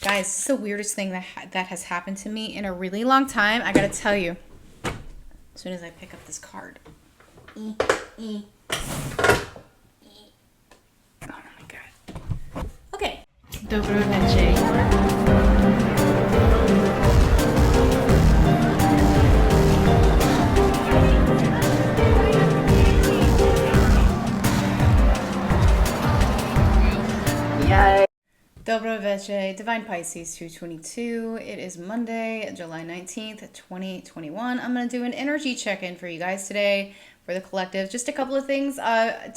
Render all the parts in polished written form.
Guys, this is the weirdest thing that has happened to me in a really long time. I gotta tell you. As soon as I pick up this card. Oh my god. Okay. Dobro večer. Dobro večer, Divine Pisces 222. It is Monday, July 19th, 2021. I'm going to do an energy check-in for you guys today for the collective. Just a couple of things.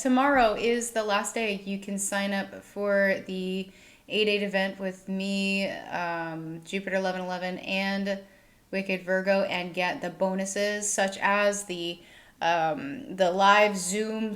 Tomorrow is the last day. You can sign up for the 8-8 event with me, Jupiter 1111, and Wicked Virgo, and get the bonuses such as the live Zoom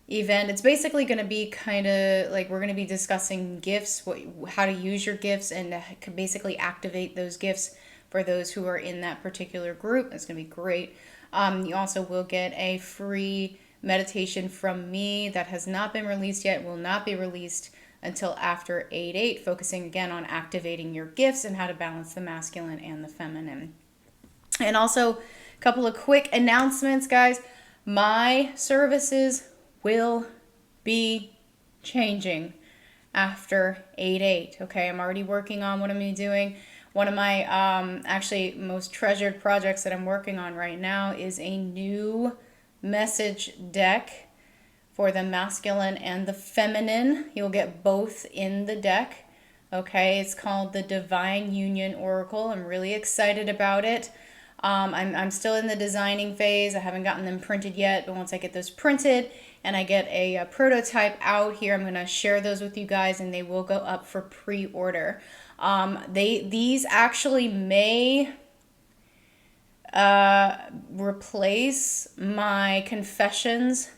event. It's basically going to be kind of like we're going to be discussing gifts, how to use your gifts, and basically activate those gifts for those who are in that particular group. It's going to be great. You also will get a free meditation from me that has not been released yet, will not be released until after 8-8, focusing again on activating your gifts and how to balance the masculine and the feminine. And also a couple of quick announcements, guys. My services will be changing after 8-8. Okay, I'm already working on what I'm going to be doing. One of my actually most treasured projects that I'm working on right now is a new message deck for the masculine and the feminine. You'll get both in the deck. Okay, it's called the Divine Union Oracle. I'm really excited about it. I'm still in the designing phase. I haven't gotten them printed yet, but once I get those printed and I get a prototype out here, I'm going to share those with you guys, and they will go up for pre-order. These actually may replace my Confessions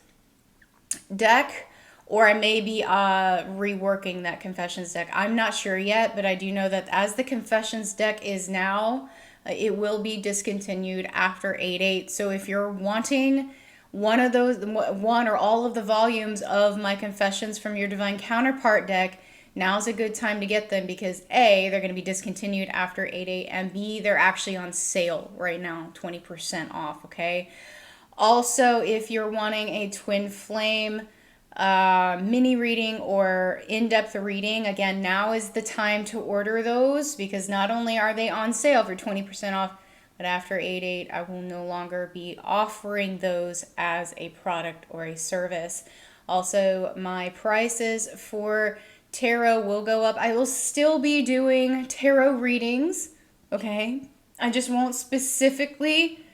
deck, or I may be reworking that Confessions deck. I'm not sure yet, but I do know that as the Confessions deck is now, it will be discontinued after 8-8. So if you're wanting one of those, one or all of the volumes of my Confessions from Your Divine Counterpart deck, now's a good time to get them, because A, they're going to be discontinued after 8-8, and B, they're actually on sale right now, 20% off, okay? Also, if you're wanting a twin flame mini reading or in-depth reading, again, now is the time to order those, because not only are they on sale for 20% off, but after 8-8, I will no longer be offering those as a product or a service. Also, my prices for tarot will go up. I will still be doing tarot readings, okay? I just won't specifically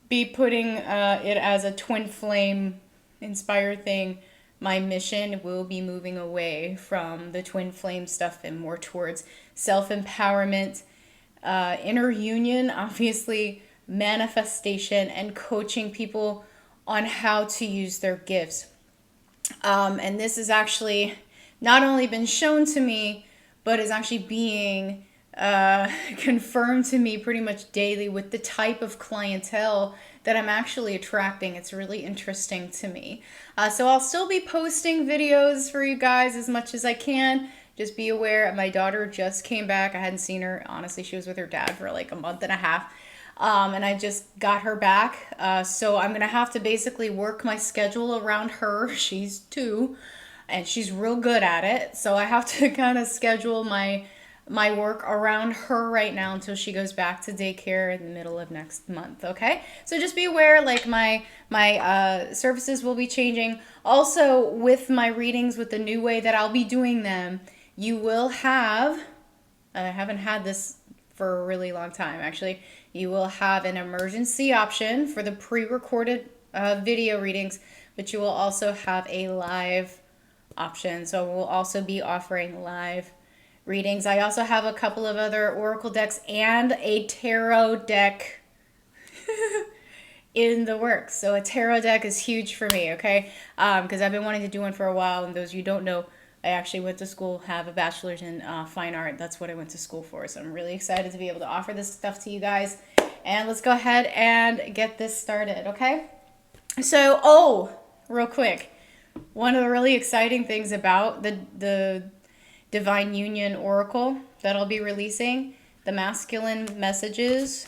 be putting it as a twin flame inspired thing. My mission will be moving away from the twin flame stuff and more towards self-empowerment, inner union, obviously manifestation, and coaching people on how to use their gifts. And this has actually not only been shown to me, but is actually being confirmed to me pretty much daily with the type of clientele that I'm actually attracting. It's really interesting to me. So I'll still be posting videos for you guys as much as I can. Just be aware, my daughter just came back. I hadn't seen her. Honestly, she was with her dad for like a month and a half. And I just got her back. So I'm going to have to basically work my schedule around her. She's 2, and she's real good at it. So I have to kind of schedule my work around her right now until she goes back to daycare in the middle of next month, okay? So just be aware, like my services will be changing. Also, with my readings, with the new way that I'll be doing them, you will have, I haven't had this for a really long time, actually, you will have an emergency option for the pre-recorded video readings, but you will also have a live option. So we'll also be offering live readings. I also have a couple of other oracle decks and a tarot deck in the works. So a tarot deck is huge for me, okay? Because I've been wanting to do one for a while, and those of you who don't know, I actually went to school, have a bachelor's in fine art. That's what I went to school for. So I'm really excited to be able to offer this stuff to you guys. And let's go ahead and get this started, okay? So, real quick, one of the really exciting things about the Divine Union Oracle that I'll be releasing. The masculine messages,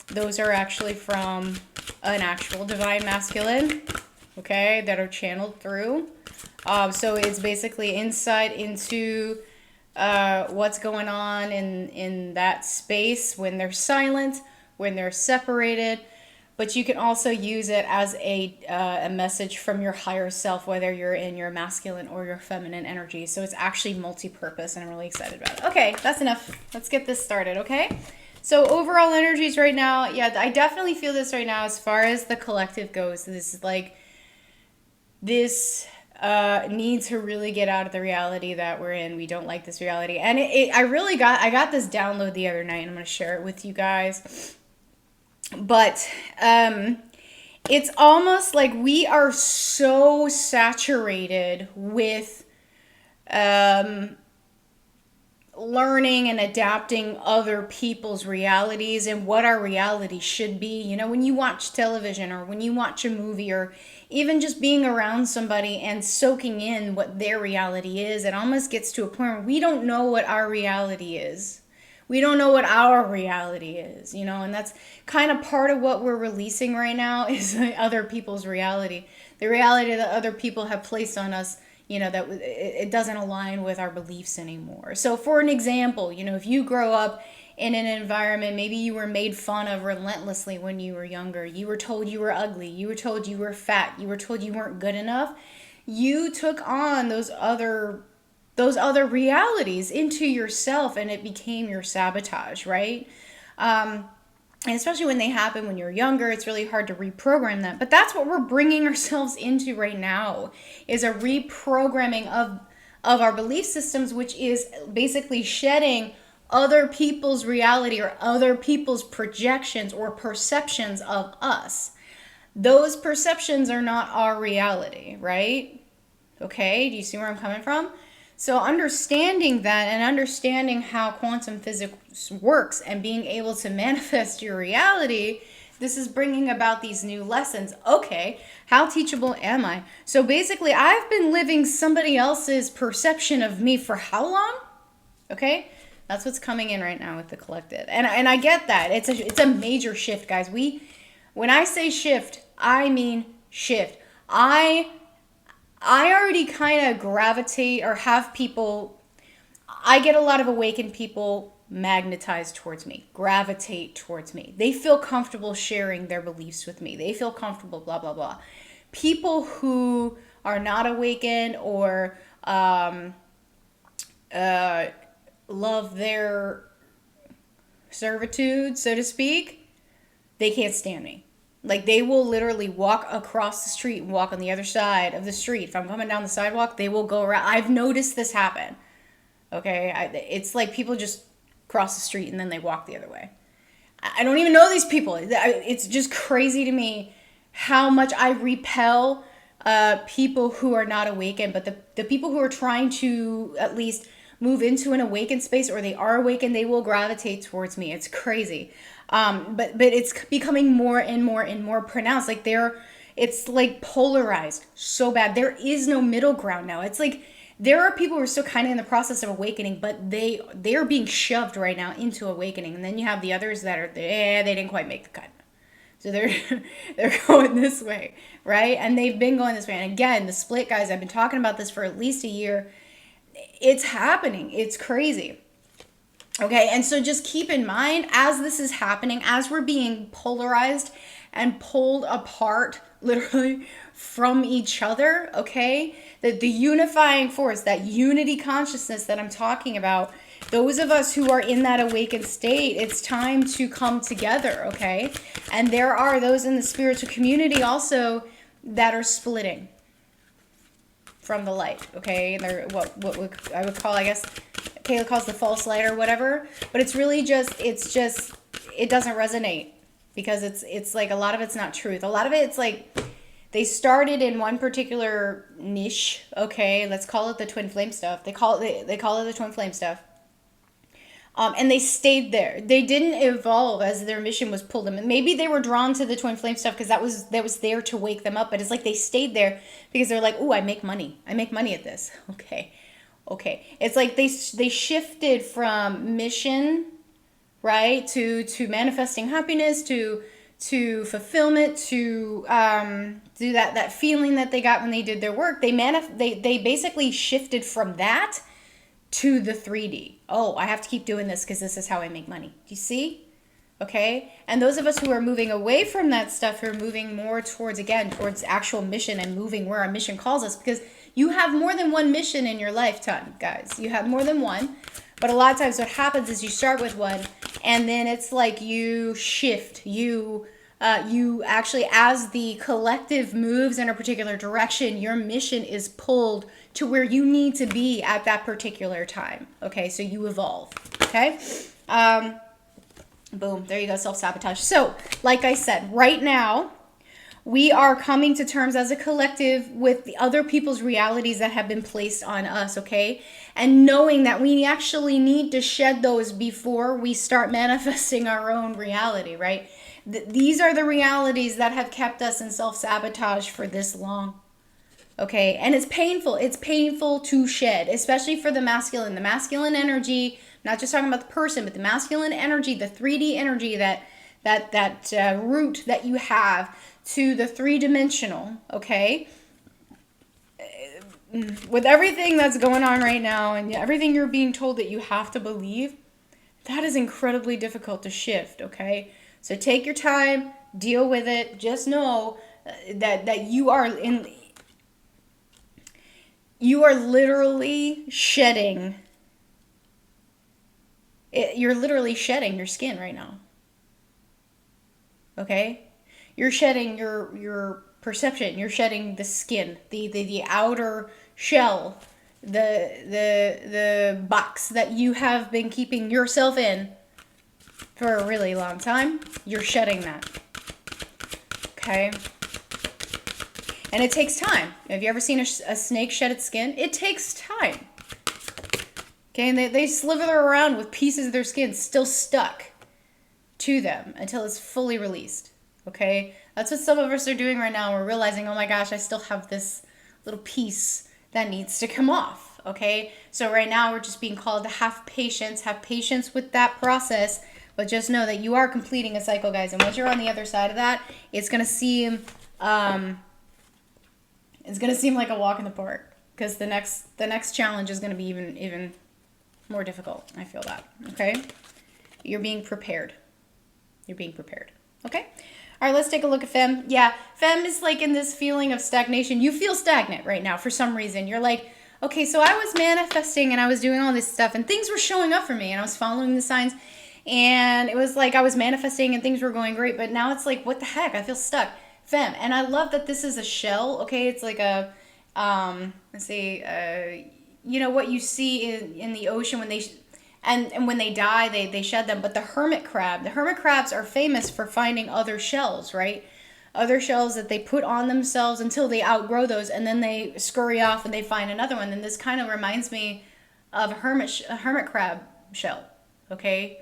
those are actually from an actual divine masculine, okay, that are channeled through. So it's basically insight into what's going on in that space when they're silent, when they're separated. But you can also use it as a message from your higher self, whether you're in your masculine or your feminine energy. So it's actually multi-purpose, and I'm really excited about it. Okay, that's enough. Let's get this started, okay? So overall energies right now, yeah, I definitely feel this right now as far as the collective goes. This is like, this need to really get out of the reality that we're in. We don't like this reality. And I got this download the other night, and I'm going to share it with you guys. But it's almost like we are so saturated with learning and adapting other people's realities and what our reality should be. You know, when you watch television or when you watch a movie or even just being around somebody and soaking in what their reality is, it almost gets to a point where we don't know what our reality is. We don't know what our reality is, you know, and that's kind of part of what we're releasing right now is other people's reality. The reality that other people have placed on us, you know, that it doesn't align with our beliefs anymore. So for an example, you know, if you grow up in an environment, maybe you were made fun of relentlessly when you were younger. You were told you were ugly. You were told you were fat. You were told you weren't good enough. You took on those other realities into yourself, and it became your sabotage, right? And especially when they happen when you're younger, it's really hard to reprogram that. But that's what we're bringing ourselves into right now, is a reprogramming of our belief systems, which is basically shedding other people's reality or other people's projections or perceptions of us. Those perceptions are not our reality, right? Okay, do you see where I'm coming from? So understanding that and understanding how quantum physics works and being able to manifest your reality, this is bringing about these new lessons. Okay, how teachable am I? So basically, I've been living somebody else's perception of me for how long? Okay, that's what's coming in right now with the collective. And I get that. It's a major shift, guys. When I say shift, I mean shift. I already kind of gravitate or have people, I get a lot of awakened people magnetize towards me, gravitate towards me. They feel comfortable sharing their beliefs with me. They feel comfortable, blah, blah, blah. People who are not awakened or love their servitude, so to speak, they can't stand me. Like, they will literally walk across the street and walk on the other side of the street. If I'm coming down the sidewalk, they will go around. I've noticed this happen. Okay? It's like people just cross the street and then they walk the other way. I don't even know these people. It's just crazy to me how much I repel people who are not awakened. But the people who are trying to at least move into an awakened space, or they are awakened, they will gravitate towards me. It's crazy. But it's becoming more and more and more pronounced. Like it's like polarized so bad. There is no middle ground now. It's like there are people who are still kind of in the process of awakening, but they're being shoved right now into awakening. And then you have the others that are they didn't quite make the cut. So they're going this way, right? And they've been going this way. And again, the split, guys, I've been talking about this for at least a year. It's happening. It's crazy. Okay, and so just keep in mind, as this is happening, as we're being polarized and pulled apart, literally, from each other, okay, that the unifying force, that unity consciousness that I'm talking about, those of us who are in that awakened state, it's time to come together, okay? And there are those in the spiritual community also that are splitting from the light, okay? They're what I would call, I guess, Kayla calls the false light or whatever, but it's really just, it doesn't resonate because it's like a lot of it's not truth. A lot of it's like they started in one particular niche, okay? Let's call it the twin flame stuff. They call it the twin flame stuff. And they stayed there. They didn't evolve as their mission was pulled them. Maybe they were drawn to the twin flame stuff because that was there to wake them up. But it's like they stayed there because they're like, "Ooh, I make money. I make money at this." Okay, Okay, it's like they shifted from mission, right, to manifesting happiness, to fulfillment, to do that feeling that they got when they did their work. They basically shifted from that to the 3D. Oh, I have to keep doing this because this is how I make money. Do you see? Okay, and those of us who are moving away from that stuff are moving more towards, again, towards actual mission and moving where our mission calls us, because you have more than one mission in your lifetime, guys. You have more than one, but a lot of times what happens is you start with one, and then it's like you shift. You actually, as the collective moves in a particular direction, your mission is pulled to where you need to be at that particular time. Okay, so you evolve. Okay. Boom, there you go, self-sabotage. So, like I said, right now, we are coming to terms as a collective with the other people's realities that have been placed on us, okay? And knowing that we actually need to shed those before we start manifesting our own reality, right? These are the realities that have kept us in self-sabotage for this long. Okay, and it's painful. It's painful to shed, especially for the masculine. The masculine energy, not just talking about the person, but the masculine energy, the 3D energy, that root that you have to the three-dimensional, okay? With everything that's going on right now and everything you're being told that you have to believe, that is incredibly difficult to shift, okay? So take your time, deal with it. Just know that you are literally shedding. You're literally shedding your skin right now. Okay? You're shedding your perception. You're shedding the skin, the outer shell, the box that you have been keeping yourself in for a really long time. You're shedding that. Okay? And it takes time. Have you ever seen a snake shed its skin? It takes time. Okay, and they slither around with pieces of their skin still stuck to them until it's fully released. Okay? That's what some of us are doing right now. We're realizing, oh my gosh, I still have this little piece that needs to come off. Okay? So right now we're just being called to have patience with that process, but just know that you are completing a cycle, guys. And once you're on the other side of that, it's going to seem like a walk in the park, because the next challenge is going to be even more difficult. I feel that. Okay? You're being prepared. Okay? All right, let's take a look at Femme. Yeah, Femme is like in this feeling of stagnation. You feel stagnant right now for some reason. You're like, okay, so I was manifesting and I was doing all this stuff and things were showing up for me and I was following the signs and it was like I was manifesting and things were going great, but now it's like, what the heck? I feel stuck. Femme. And I love that this is a shell, okay? It's like a, let's see, you know what you see in the ocean when they and when they die, they shed them. But the hermit crabs are famous for finding other shells, right? Other shells that they put on themselves until they outgrow those, and then they scurry off and they find another one. And this kind of reminds me of a hermit crab shell, okay?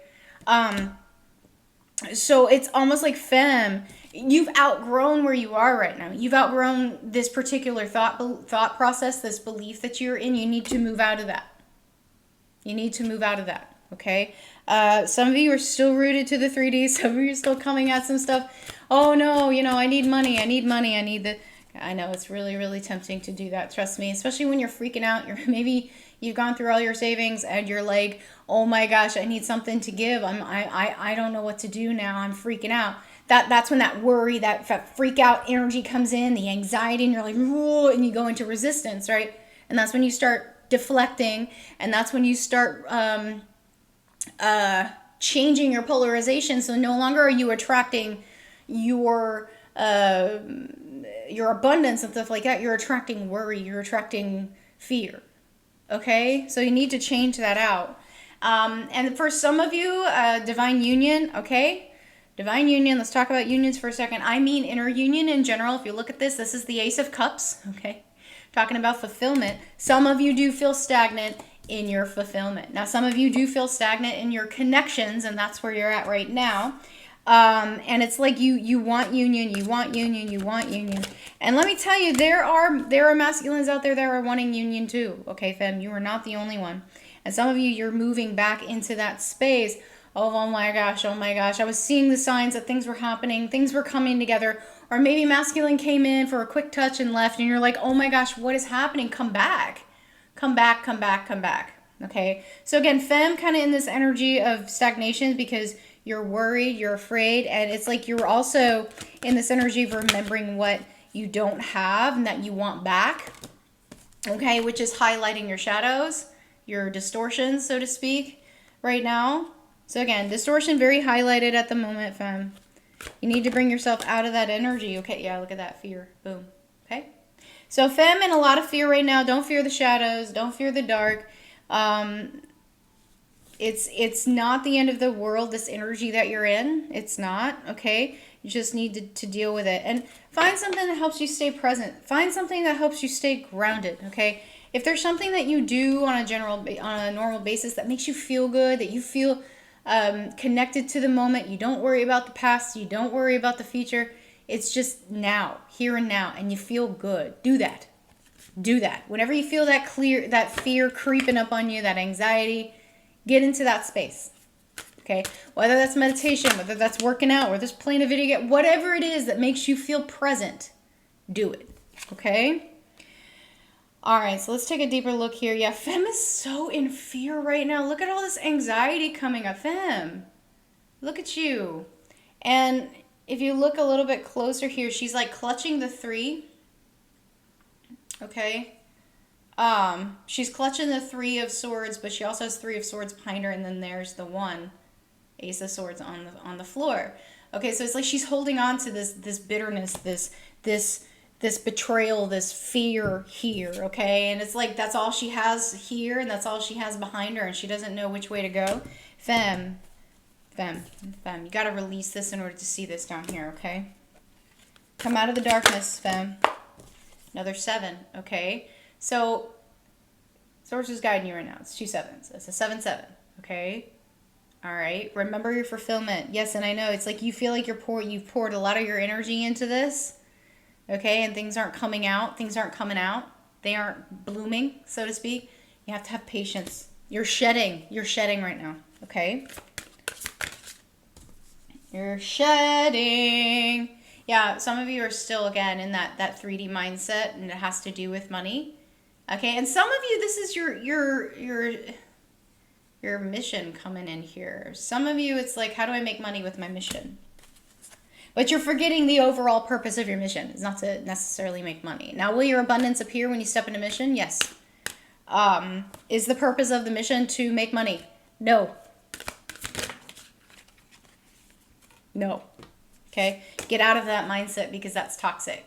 So it's almost like Femme, you've outgrown where you are right now. You've outgrown this particular thought process, this belief that you're in. You need to move out of that. Okay? Some of you are still rooted to the 3D. Some of you are still coming at some stuff. Oh no, I need money. I need the... I know it's really, really tempting to do that. Trust me, especially when you're freaking out. Maybe you've gone through all your savings and you're like, oh my gosh, I need something to give. I don't know what to do now. I'm freaking out. That's when that worry, that freak out energy comes in, the anxiety, and you're like, whoa, and you go into resistance, right? And that's when you start deflecting, and that's when you start changing your polarization. So no longer are you attracting your abundance and stuff like that. You're attracting worry. You're attracting fear. Okay? So you need to change that out. And for some of you, divine union, okay? Divine union, let's talk about unions for a second. I mean inner union in general. If you look at this is the Ace of Cups, okay? Talking about fulfillment. Some of you do feel stagnant in your fulfillment. Now, some of you do feel stagnant in your connections, and that's where you're at right now. And it's like you want union, you want union, you want union. And let me tell you, there are masculines out there that are wanting union too. Okay, femme, you are not the only one. And some of you, you're moving back into that space. Oh my gosh, oh my gosh. I was seeing the signs that things were happening, things were coming together. Or maybe masculine came in for a quick touch and left, and you're like, oh my gosh, what is happening? Come back. Come back, come back, come back. Okay? So again, femme kind of in this energy of stagnation because you're worried, you're afraid, and it's like you're also in this energy of remembering what you don't have and that you want back. Okay? Which is highlighting your shadows, your distortions, so to speak, right now. So again, distortion very highlighted at the moment, femme. You need to bring yourself out of that energy. Okay, yeah, look at that fear. Boom. Okay? So femme in a lot of fear right now. Don't fear the shadows. Don't fear the dark. It's not the end of the world, this energy that you're in. It's not, okay? You just need to deal with it. And find something that helps you stay present. Find something that helps you stay grounded, okay? If there's something that you do on a normal basis that makes you feel good, that you feel connected to the moment, you don't worry about the past, you don't worry about the future, it's just now, here and now, and you feel good. Do that. Do that. Whenever you feel that fear creeping up on you, that anxiety, get into that space. Okay? Whether that's meditation, whether that's working out, whether it's playing a video game, whatever it is that makes you feel present, do it. Okay? All right, so let's take a deeper look here. Yeah, femme is so in fear right now. Look at all this anxiety coming up. Femme, look at you. And if you look a little bit closer here, she's like clutching the 3. Okay? She's clutching the 3 of swords, but she also has 3 of swords behind her, and then there's the 1 ace of swords on the floor. Okay, so it's like she's holding on to this bitterness, this betrayal, this fear here, okay? And it's like that's all she has here, and that's all she has behind her, and she doesn't know which way to go. Femme, you gotta release this in order to see this down here, okay? Come out of the darkness, femme. Another 7, okay? So, source is guiding you right now. It's 2 sevens. It's a 7-7, okay? All right. Remember your fulfillment. Yes, and I know it's like you feel like you've poured a lot of your energy into this, okay? And things aren't coming out. Things aren't coming out. They aren't blooming, so to speak. You have to have patience. You're shedding. You're shedding right now, okay? You're shedding. Yeah, some of you are still, again, in that 3D mindset, and it has to do with money. Okay, and some of you, this is your mission coming in here. Some of you, it's like, how do I make money with my mission? But you're forgetting the overall purpose of your mission. It's not to necessarily make money. Now, will your abundance appear when you step into mission? Yes. Is the purpose of the mission to make money? No. No. Okay? Get out of that mindset because that's toxic.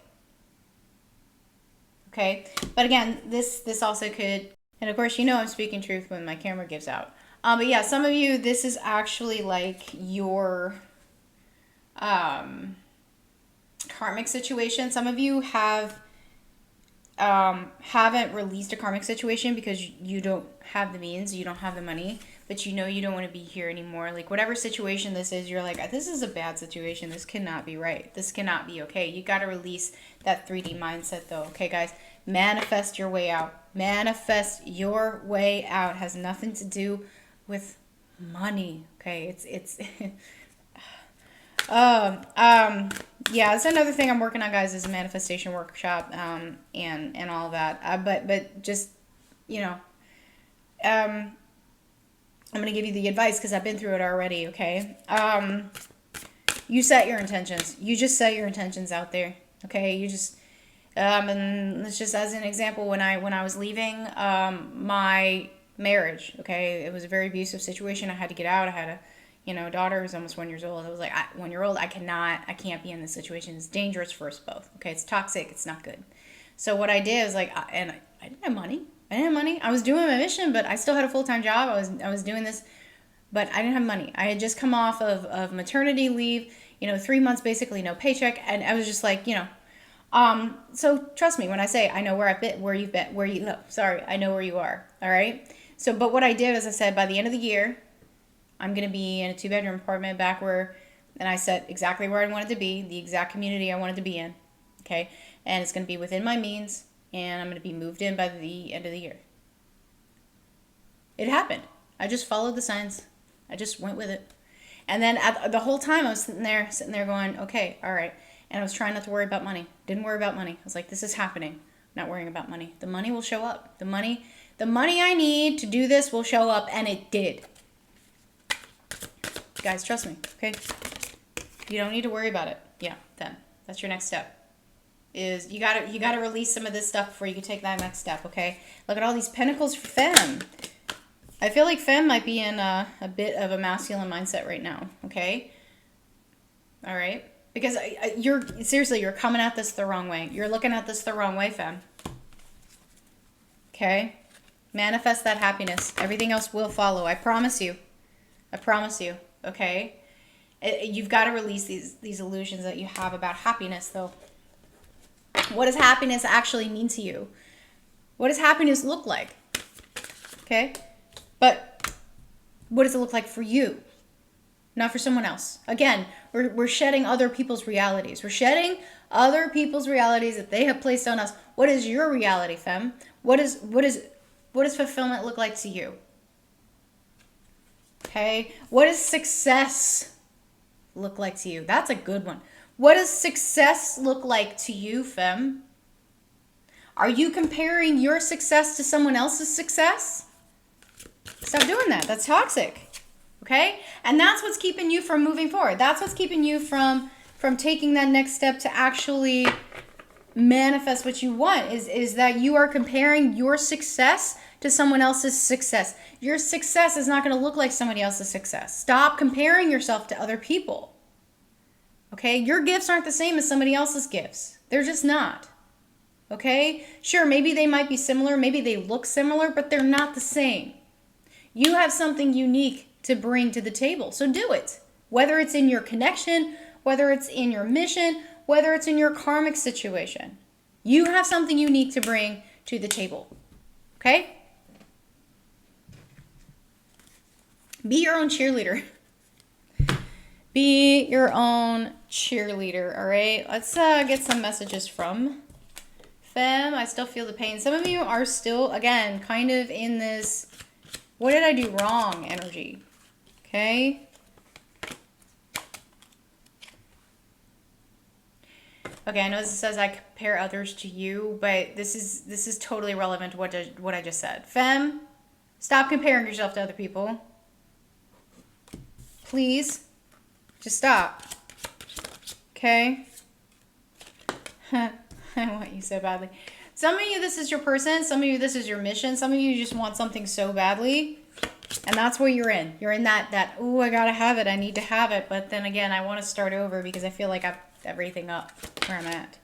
Okay? But again, this also could, and of course, you know I'm speaking truth when my camera gives out. But yeah, some of you, this is actually like your karmic situation. Some of you haven't released a karmic situation because you don't have the means, you don't have the money, but you know you don't want to be here anymore. Like whatever situation this is, you're like, this is a bad situation. This cannot be right. This cannot be okay. You got to release that 3D mindset though. Okay, guys, manifest your way out. Manifest your way out. Has nothing to do with money. Okay, it's yeah, that's another thing I'm working on, guys, is a manifestation workshop, and all that. But just, you know, I'm going to give you the advice because I've been through it already, okay? You set your intentions. You just set your intentions out there, okay? You just, and it's just as an example, when I was leaving, my marriage, okay? It was a very abusive situation. I had to get out. I had a, daughter who's almost 1 year old. I was like, 1 year old, I can't be in this situation. It's dangerous for us both. Okay, it's toxic. It's not good. So what I did was like, I didn't have money. I was doing my mission, but I still had a full-time job. I was doing this, but I didn't have money. I had just come off of maternity leave. 3 months basically no paycheck, and I was just like, So trust me when I say I know where I've been, I know where you are. All right. So, but what I did is I said by the end of the year, I'm going to be in a 2-bedroom apartment back where And I set exactly where I wanted to be, the exact community I wanted to be in. Okay? And it's going to be within my means, and I'm going to be moved in by the end of the year. It happened. I just followed the signs. I just went with it. And then the whole time I was sitting there going, okay, all right. And I was trying not to worry about money. Didn't worry about money. I was like, this is happening. Not worrying about money. The money will show up. The money I need to do this will show up, and it did. Guys, trust me, okay? You don't need to worry about it. Yeah, then that's your next step. Is you gotta release some of this stuff before you can take that next step, okay? Look at all these pentacles for Femme. I feel like Femme might be in a bit of a masculine mindset right now, okay? All right? Because you're coming at this the wrong way. You're looking at this the wrong way, Femme. Okay? Manifest that happiness. Everything else will follow. I promise you. I promise you, okay? You've got to release these illusions that you have about happiness, though. What does happiness actually mean to you? What does happiness look like? Okay? But what does it look like for you? Not for someone else. Again, we're shedding other people's realities. We're shedding other people's realities that they have placed on us. What is your reality, Femme? What does fulfillment look like to you? Okay? What does success look like to you? That's a good one. What does success look like to you, Femme? Are you comparing your success to someone else's success? Stop doing that. That's toxic. Okay? And that's what's keeping you from moving forward. That's what's keeping you from taking that next step to actually manifest what you want, is that you are comparing your success to someone else's success. Your success is not going to look like somebody else's success. Stop comparing yourself to other people. Okay? Your gifts aren't the same as somebody else's gifts. They're just not. Okay? Sure, maybe they might be similar, maybe they look similar, but they're not the same. You have something unique to bring to the table, so do it. Whether it's in your connection, whether it's in your mission, whether it's in your karmic situation. You have something unique to bring to the table. Okay? Be your own cheerleader. Be your own cheerleader, all right? Let's get some messages from Femme. I still feel the pain. Some of you are still, again, kind of in this, what did I do wrong energy? Okay? Okay, I know this says I compare others to you, but this is totally relevant to what I just said. Femme, stop comparing yourself to other people. Please. Just stop. Okay? I want you so badly. Some of you, this is your person. Some of you, this is your mission. Some of you just want something so badly. And that's where you're in. You're in that ooh, I gotta have it. I need to have it. But then again, I want to start over because I feel like I've everything up where I'm at.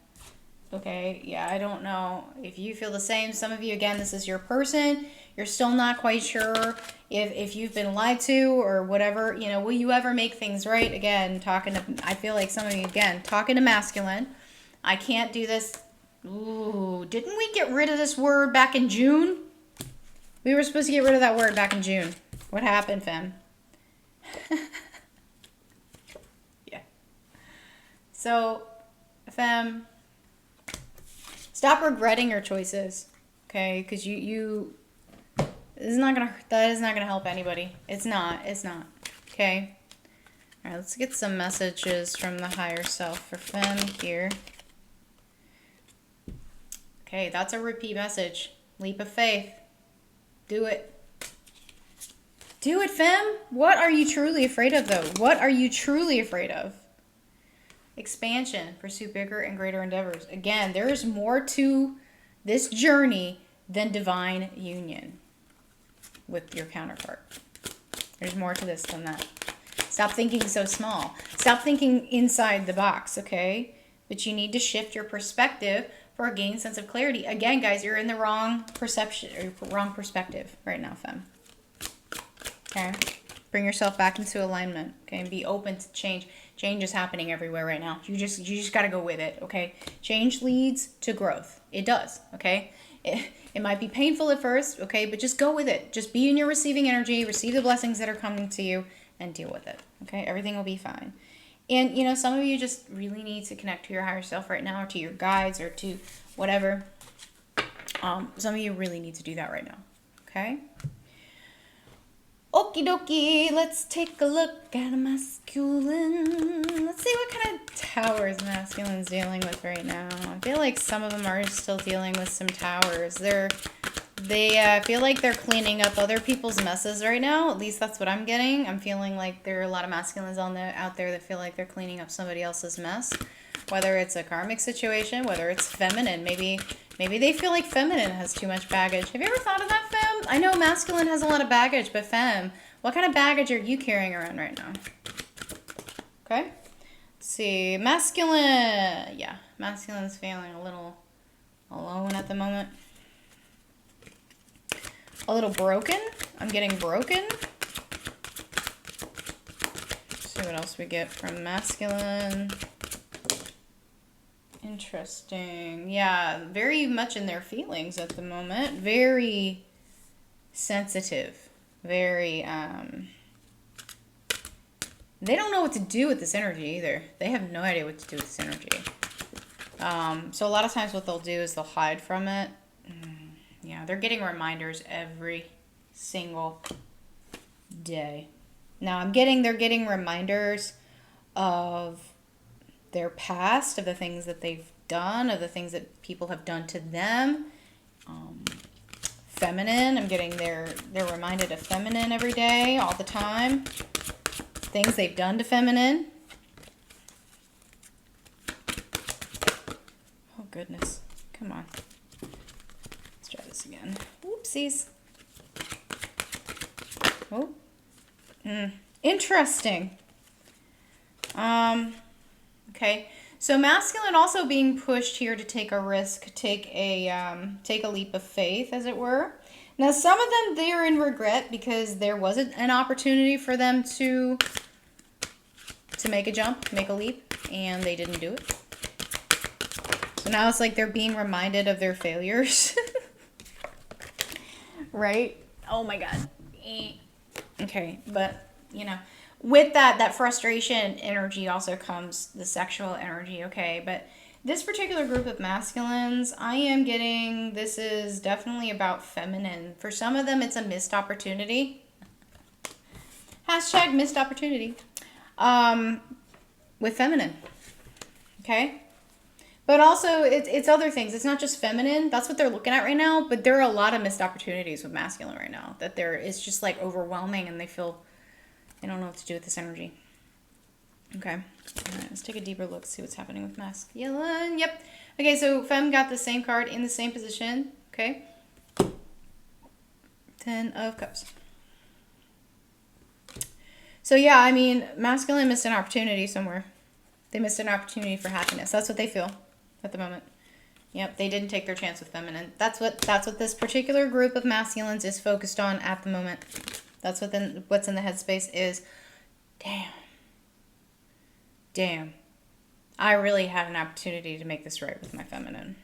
Okay? Yeah, I don't know if you feel the same. Some of you, again, this is your person. You're still not quite sure if you've been lied to or whatever. You know, will you ever make things right? Again, I feel like some of you, again, talking to masculine. I can't do this. Ooh, didn't we get rid of this word back in June? We were supposed to get rid of that word back in June. What happened, Femme? Yeah. So, Femme, stop regretting your choices, okay? Because that is not gonna help anybody. It's not, okay? All right, let's get some messages from the higher self for Femme here. Okay, that's a repeat message. Leap of faith. Do it. Do it, Femme. What are you truly afraid of, though? What are you truly afraid of? Expansion. Pursue bigger and greater endeavors. Again, there is more to this journey than divine union with your counterpart. There's more to this than that. Stop thinking so small. Stop thinking inside the box, okay? But you need to shift your perspective for a gained sense of clarity. Again, guys, you're in the wrong perception or wrong perspective right now, Femme. Okay? Bring yourself back into alignment, okay? And be open to change. Change is happening everywhere right now. You just got to go with it, okay? Change leads to growth. It does, okay? It might be painful at first, okay? But just go with it. Just be in your receiving energy, receive the blessings that are coming to you, and deal with it, okay? Everything will be fine. And, you know, some of you just really need to connect to your higher self right now, or to your guides, or to whatever. Some of you really need to do that right now. Okay? Okie dokie, let's take a look at a masculine. Let's see what kind of towers masculine's dealing with right now. I feel like some of them are still dealing with some towers. They feel like they're cleaning up other people's messes right now. At least that's what I'm getting. I'm feeling like there are a lot of masculines out there that feel like they're cleaning up somebody else's mess. Whether it's a karmic situation, whether it's feminine. Maybe they feel like feminine has too much baggage. Have you ever thought of that, femme? I know masculine has a lot of baggage, but femme, what kind of baggage are you carrying around right now? Okay. Let's see. Masculine. Yeah, masculine's feeling a little alone at the moment. A little broken. I'm getting broken. Let's see what else we get from masculine. Interesting. Yeah, very much in their feelings at the moment. Very sensitive. Very, they don't know what to do with this energy either. They have no idea what to do with this energy. So a lot of times what they'll do is they'll hide from it. Yeah, they're getting reminders every single day. Now they're getting reminders of their past, of the things that they've done, of the things that people have done to them. Feminine, I'm getting they're reminded of feminine every day, all the time. Things they've done to feminine. Oh goodness, come on. Let's try this again. Oopsies. Oh. Interesting. Okay, so masculine also being pushed here to take a risk, take a leap of faith, as it were. Now, some of them, they're in regret because there wasn't an opportunity for them to make a jump, make a leap, and they didn't do it. So now it's like they're being reminded of their failures. Right? Oh my God. Okay, but, you know, with that frustration energy also comes the sexual energy, okay? But this particular group of masculines, I am getting, this is definitely about feminine. For some of them, it's a missed opportunity. Hashtag missed opportunity. With feminine, okay? But also, it's other things. It's not just feminine. That's what they're looking at right now. But there are a lot of missed opportunities with masculine right now. That it's just like overwhelming, and they don't know what to do with this energy. Okay. All right, let's take a deeper look, see what's happening with masculine. Yep. Okay, so femme got the same card in the same position. Okay. 10 of Cups. So yeah, I mean, masculine missed an opportunity somewhere. They missed an opportunity for happiness. That's what they feel at the moment. Yep, they didn't take their chance with feminine. That's what this particular group of masculines is focused on at the moment. That's what's in the headspace is, damn, I really had an opportunity to make this right with my feminine.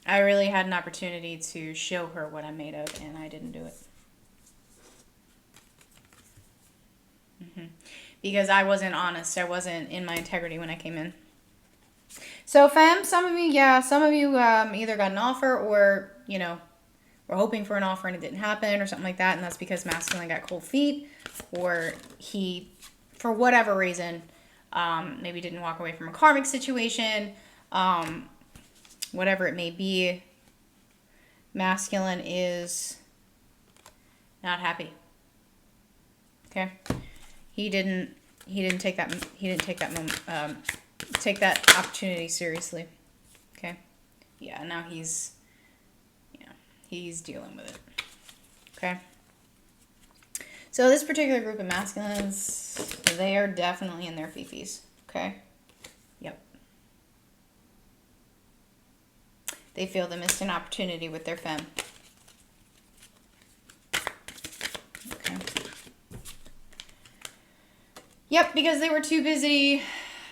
I really had an opportunity to show her what I'm made of, and I didn't do it. Because I wasn't honest. I wasn't in my integrity when I came in. So, femme, some of you either got an offer or, you know, were hoping for an offer and it didn't happen or something like that. And that's because masculine got cold feet, or he, for whatever reason, maybe didn't walk away from a karmic situation, whatever it may be. Masculine is not happy. Okay. He didn't take that moment, take that opportunity seriously. Okay. Yeah, now he's dealing with it. Okay. So this particular group of masculines, they are definitely in their fifis. Okay. Yep. They feel they missed an opportunity with their femme. Okay. Yep, because they were too busy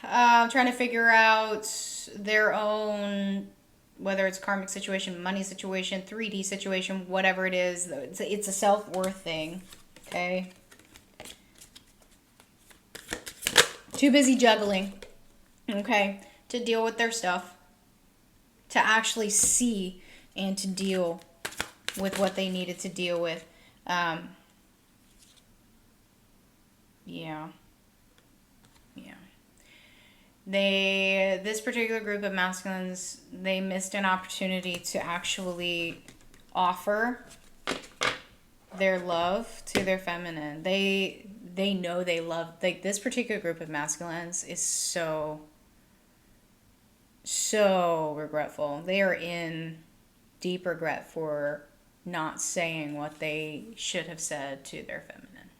trying to figure out their own, whether it's karmic situation, money situation, 3D situation, whatever it is. It's a self-worth thing, okay? Yep. Because they were too busy trying to figure out their own, whether it's karmic situation, money situation, whatever it is. It's a self-worth thing, okay? Yep. Because they were too busy trying to figure out their own, whether it's karmic situation, money situation, whatever it is. It's a self-worth thing, okay? Too busy juggling, okay, to deal with their stuff, to actually see and to deal with what they needed to deal with. Yeah. Yeah. This particular group of masculines, they missed an opportunity to actually offer their love to their feminine. They know they love, like, this particular group of masculines is so regretful. They are in deep regret for not saying what they should have said to their feminine.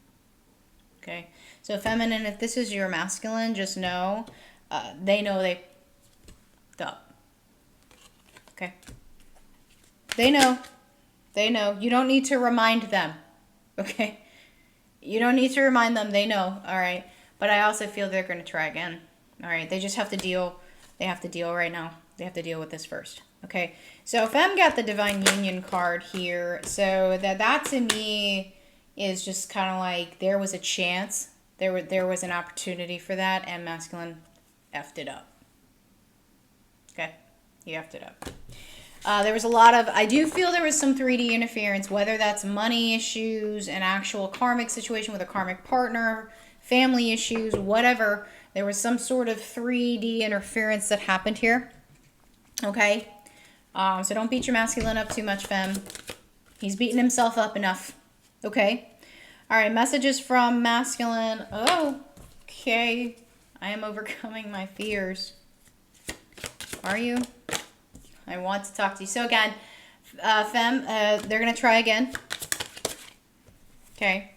Okay, so feminine, if this is your masculine, just know they know they f***ed up. Okay, they know. They know. You don't need to remind them. Okay, you don't need to remind them. They know. All right, but I also feel they're going to try again. All right, they just have to deal. They have to deal right now. They have to deal with this first. Okay, so Femme got the Divine Union card here, so that to me is just kind of like there was a chance, there was an opportunity for that, and masculine effed it up. Okay, he effed it up. There was a lot of, I do feel there was some 3D interference, whether that's money issues, an actual karmic situation with a karmic partner, family issues, whatever. There was some sort of 3D interference that happened here. Okay, so don't beat your masculine up too much, Femme. He's beating himself up enough. Okay. All right, messages from masculine. Oh, okay. I am overcoming my fears. Are you? I want to talk to you. So again, Femme, they're going to try again. Okay.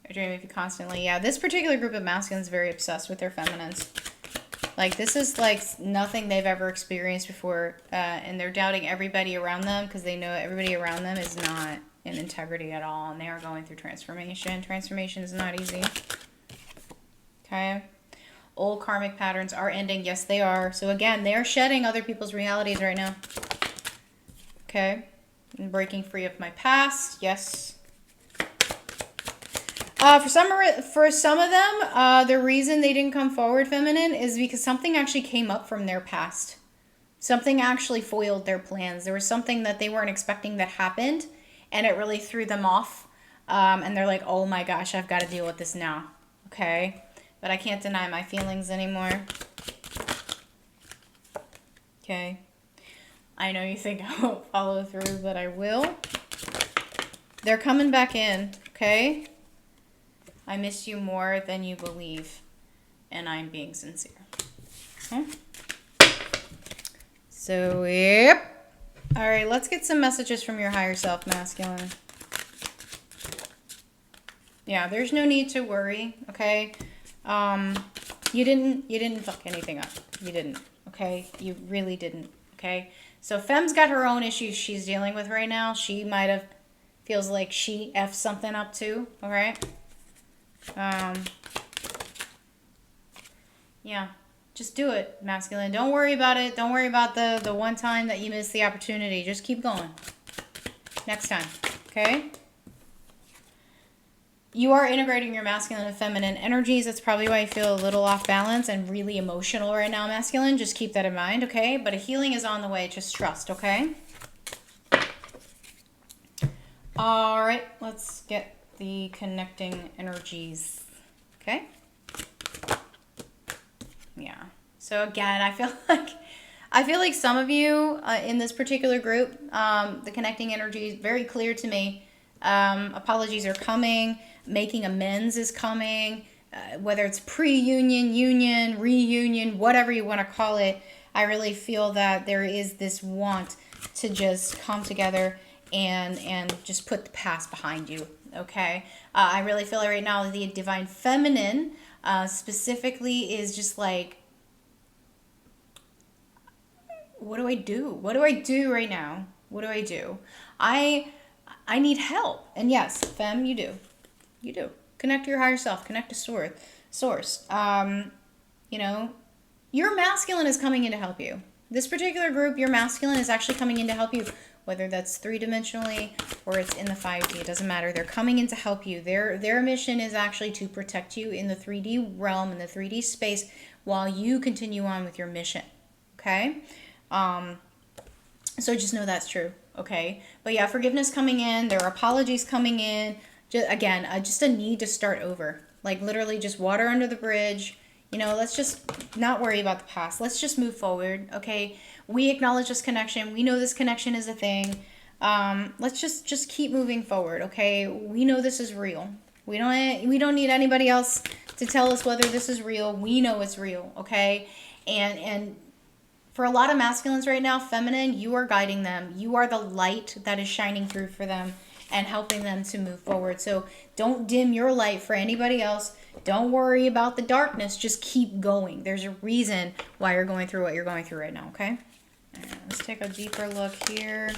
They're dreaming of you constantly. Yeah, this particular group of masculines is very obsessed with their feminines. Like, this is like nothing they've ever experienced before. And they're doubting everybody around them because they know everybody around them is not in integrity at all. And they are going through transformation. Transformation is not easy. Okay. Old karmic patterns are ending. Yes, they are. So again, they are shedding other people's realities right now. Okay. I'm breaking free of my past. Yes. For some of them, the reason they didn't come forward, feminine, is because something actually came up from their past. Something actually foiled their plans. There was something that they weren't expecting that happened, and it really threw them off. And they're like, oh my gosh, I've got to deal with this now. Okay? But I can't deny my feelings anymore. Okay? I know you think I won't follow through, but I will. They're coming back in. Okay? I miss you more than you believe, and I'm being sincere. Okay? So, yep. All right, let's get some messages from your higher self, masculine. Yeah, there's no need to worry, okay? You didn't fuck anything up. You didn't, okay? You really didn't, okay? So, Femme's got her own issues she's dealing with right now. She might have, feels like she effed something up too, all right? Yeah, just do it, masculine. Don't worry about it. Don't worry about the one time that you missed the opportunity. Just keep going. Next time, okay? You are integrating your masculine and feminine energies. That's probably why you feel a little off balance and really emotional right now, masculine. Just keep that in mind, okay? But a healing is on the way. Just trust, okay? All right, let's get the connecting energies, okay? Yeah. So again, I feel like some of you in this particular group, the connecting energy is very clear to me. Apologies are coming. Making amends is coming. Whether it's pre-union, union, reunion, whatever you want to call it, I really feel that there is this want to just come together and just put the past behind you. Okay, I really feel it right now. The divine feminine specifically is just like, what do I do? What do I do right now? What do I do? I need help. And yes, Femme, you do. You do. Connect to your higher self. Connect to source. You know, your masculine is coming in to help you. This particular group, your masculine is actually coming in to help you whether that's three-dimensionally or it's in the 5D. It doesn't matter. They're coming in to help you. Their mission is actually to protect you in the 3D realm, in the 3D space, while you continue on with your mission. Okay? So just know that's true. Okay? But yeah, forgiveness coming in. There are apologies coming in. Again, just a need to start over. Like literally just water under the bridge. You know, let's just not worry about the past. Let's just move forward, okay? We acknowledge this connection. We know this connection is a thing. Let's just keep moving forward, okay? We know this is real. We don't need anybody else to tell us whether this is real. We know it's real, okay? And for a lot of masculines right now, feminine, you are guiding them. You are the light that is shining through for them and helping them to move forward. So don't dim your light for anybody else. Don't worry about the darkness. Just keep going. There's a reason why you're going through what you're going through right now, okay? Right, let's take a deeper look here.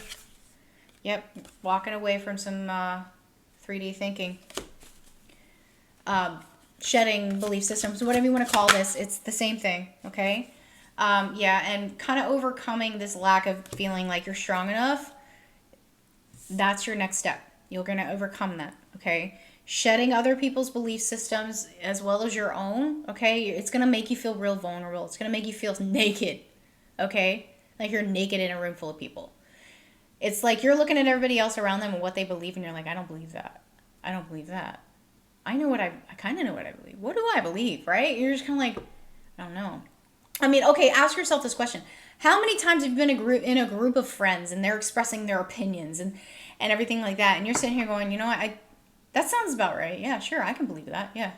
Yep, walking away from some 3D thinking. Shedding belief systems, whatever you want to call this. It's the same thing, okay? Yeah, and kind of overcoming this lack of feeling like you're strong enough. That's your next step. You're going to overcome that, okay? Shedding other people's belief systems as well as your own, okay? It's going to make you feel real vulnerable. It's going to make you feel naked, okay? Like you're naked in a room full of people. It's like you're looking at everybody else around them and what they believe, and you're like, I don't believe that. I don't believe that. I kind of know what I believe. What do I believe, right? You're just kind of like, I don't know. I mean, okay, ask yourself this question. How many times have you been in a group of friends and they're expressing their opinions and everything like that, and you're sitting here going, you know what, that sounds about right. Yeah, sure, I can believe that. Yeah.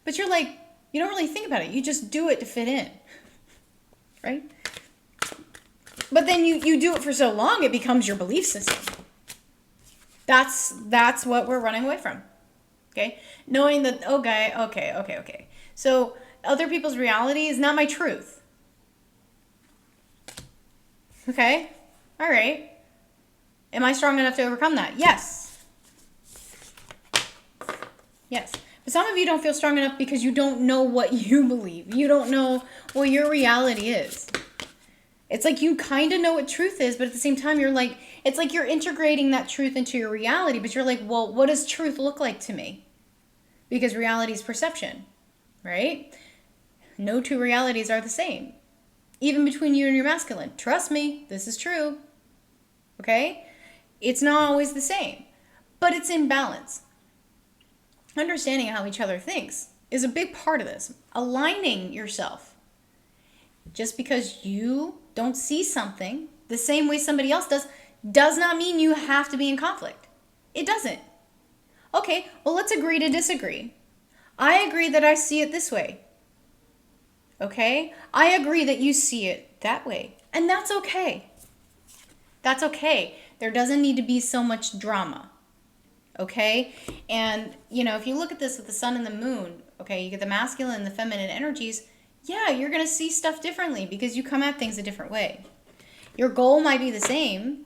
But you're like, you don't really think about it. You just do it to fit in. Right? But then you do it for so long, it becomes your belief system. That's what we're running away from. Okay? Knowing that, okay. So other people's reality is not my truth. Okay? All right. Am I strong enough to overcome that? Yes. Yes. But some of you don't feel strong enough because you don't know what you believe. You don't know what your reality is. It's like you kind of know what truth is, but at the same time, you're like, it's like you're integrating that truth into your reality, but you're like, well, what does truth look like to me? Because reality is perception, right? No two realities are the same. Even between you and your masculine. Trust me, this is true. Okay? It's not always the same, but it's in balance. Understanding how each other thinks is a big part of this. Aligning yourself. Just because you don't see something the same way somebody else does not mean you have to be in conflict. It doesn't. Okay, well, let's agree to disagree. I agree that I see it this way. Okay? I agree that you see it that way. And that's okay. That's okay. There doesn't need to be so much drama. Okay? And, you know, if you look at this with the sun and the moon, okay, you get the masculine and the feminine energies, yeah, you're going to see stuff differently because you come at things a different way. Your goal might be the same,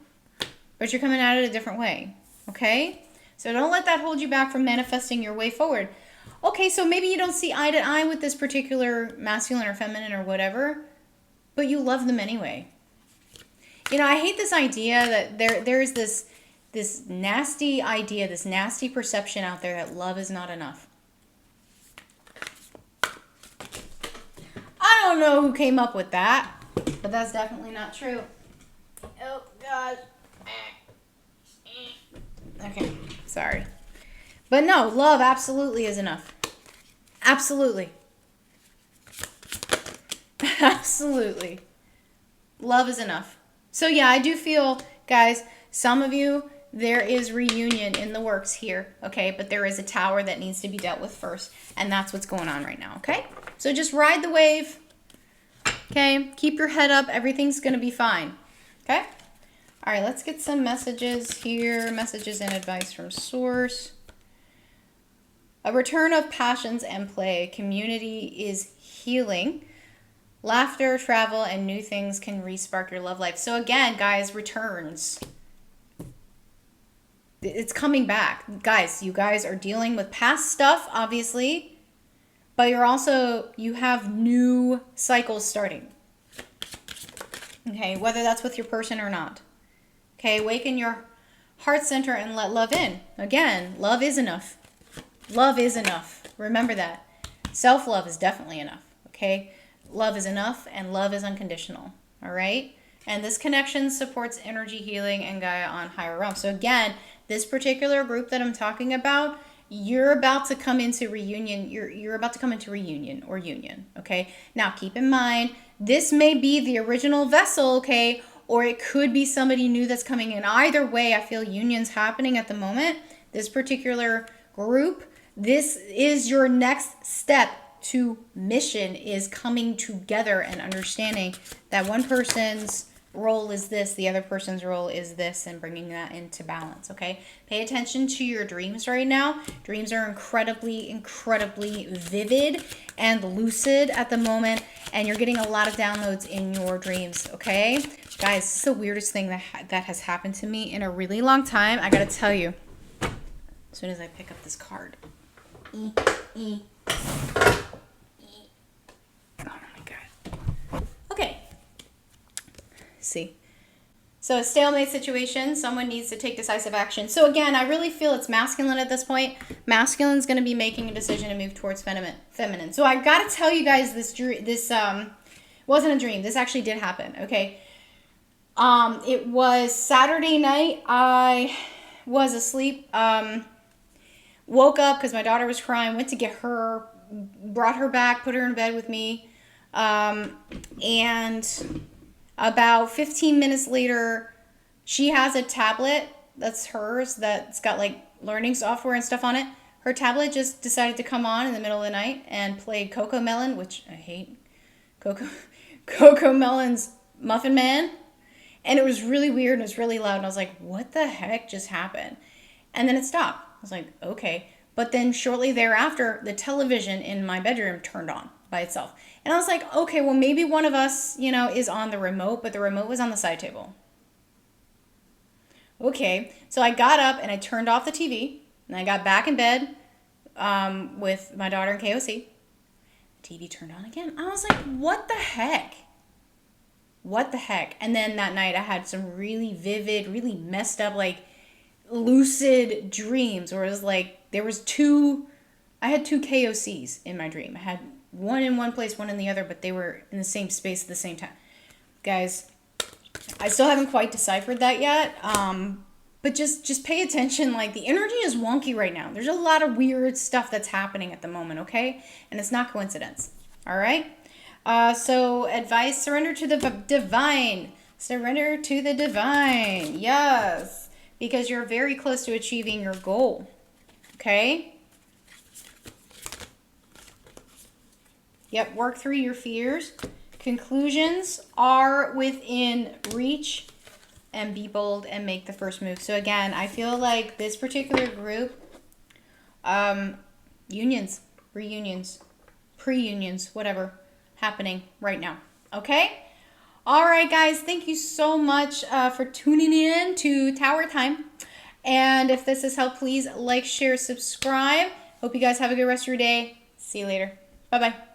but you're coming at it a different way. Okay? So don't let that hold you back from manifesting your way forward. Okay, so maybe you don't see eye to eye with this particular masculine or feminine or whatever, but you love them anyway. You know, I hate this idea that there's this nasty idea, this nasty perception out there that love is not enough. I don't know who came up with that, but that's definitely not true. Oh, gosh. Okay, sorry. But no, love absolutely is enough. Absolutely. Absolutely. Love is enough. So yeah, I do feel, guys, some of you, there is reunion in the works here, okay? But there is a tower that needs to be dealt with first, and that's what's going on right now, okay? So just ride the wave, okay? Keep your head up. Everything's going to be fine, okay? All right, let's get some messages here. Messages and advice from Source. A return of passions and play. Community is healing. Laughter, travel, and new things can re-spark your love life. So again, guys, returns. It's coming back. Guys, you guys are dealing with past stuff, obviously, but you have new cycles starting. Okay, whether that's with your person or not. Okay, awaken your heart center and let love in. Again, love is enough. Love is enough. Remember that. Self-love is definitely enough. Okay? Love is enough and love is unconditional. All right? And this connection supports energy healing and Gaia on higher realms. So again, this particular group that I'm talking about, you're about to come into reunion. You're about to come into reunion or union. Okay? Now keep in mind, this may be the original vessel, okay? Or it could be somebody new that's coming in. Either way, I feel union's happening at the moment. This particular group, this is your next step to mission, is coming together and understanding that one person's role is this, the other person's role is this, and bringing that into balance, okay? Pay attention to your dreams right now. Dreams are incredibly, incredibly vivid and lucid at the moment, and you're getting a lot of downloads in your dreams, okay? Guys, this is the weirdest thing that has happened to me in a really long time. I gotta tell you, as soon as I pick up this card. Oh my God. Okay. See. So a stalemate situation, someone needs to take decisive action. So again, I really feel it's masculine at this point. Masculine's going to be making a decision to move towards feminine. So I got to tell you guys this wasn't a dream. This actually did happen, okay? It was Saturday night. I was asleep. Woke up because my daughter was crying, went to get her, brought her back, put her in bed with me. And about 15 minutes later, she has a tablet that's hers that's got like learning software and stuff on it. Her tablet just decided to come on in the middle of the night and played Coco Melon, which I hate. Coco Melon's Muffin Man. And it was really weird and it was really loud. And I was like, what the heck just happened? And then it stopped. I was like, okay. But then shortly thereafter, the television in my bedroom turned on by itself. And I was like, okay, well, maybe one of us, is on the remote, but the remote was on the side table. Okay. So I got up and I turned off the TV and I got back in bed with my daughter and KOC. The TV turned on again. I was like, what the heck? What the heck? And then that night I had some really vivid, really messed up, like lucid dreams where it was like I had two KOCs in my dream. I had one in one place, one in the other, but they were in the same space at the same time. Guys, I still haven't quite deciphered that yet. But just pay attention. Like, the energy is wonky right now. There's a lot of weird stuff that's happening at the moment, okay? And it's not coincidence. All right? So advice, surrender to the divine. Surrender to the divine. Yes. Because you're very close to achieving your goal. Okay? Yep, work through your fears. Conclusions are within reach. And be bold and make the first move. So again, I feel like this particular group, unions, reunions, pre-unions, whatever, happening right now. Okay? All right, guys. Thank you so much for tuning in to Tower Time. And if this has helped, please like, share, subscribe. Hope you guys have a good rest of your day. See you later. Bye-bye.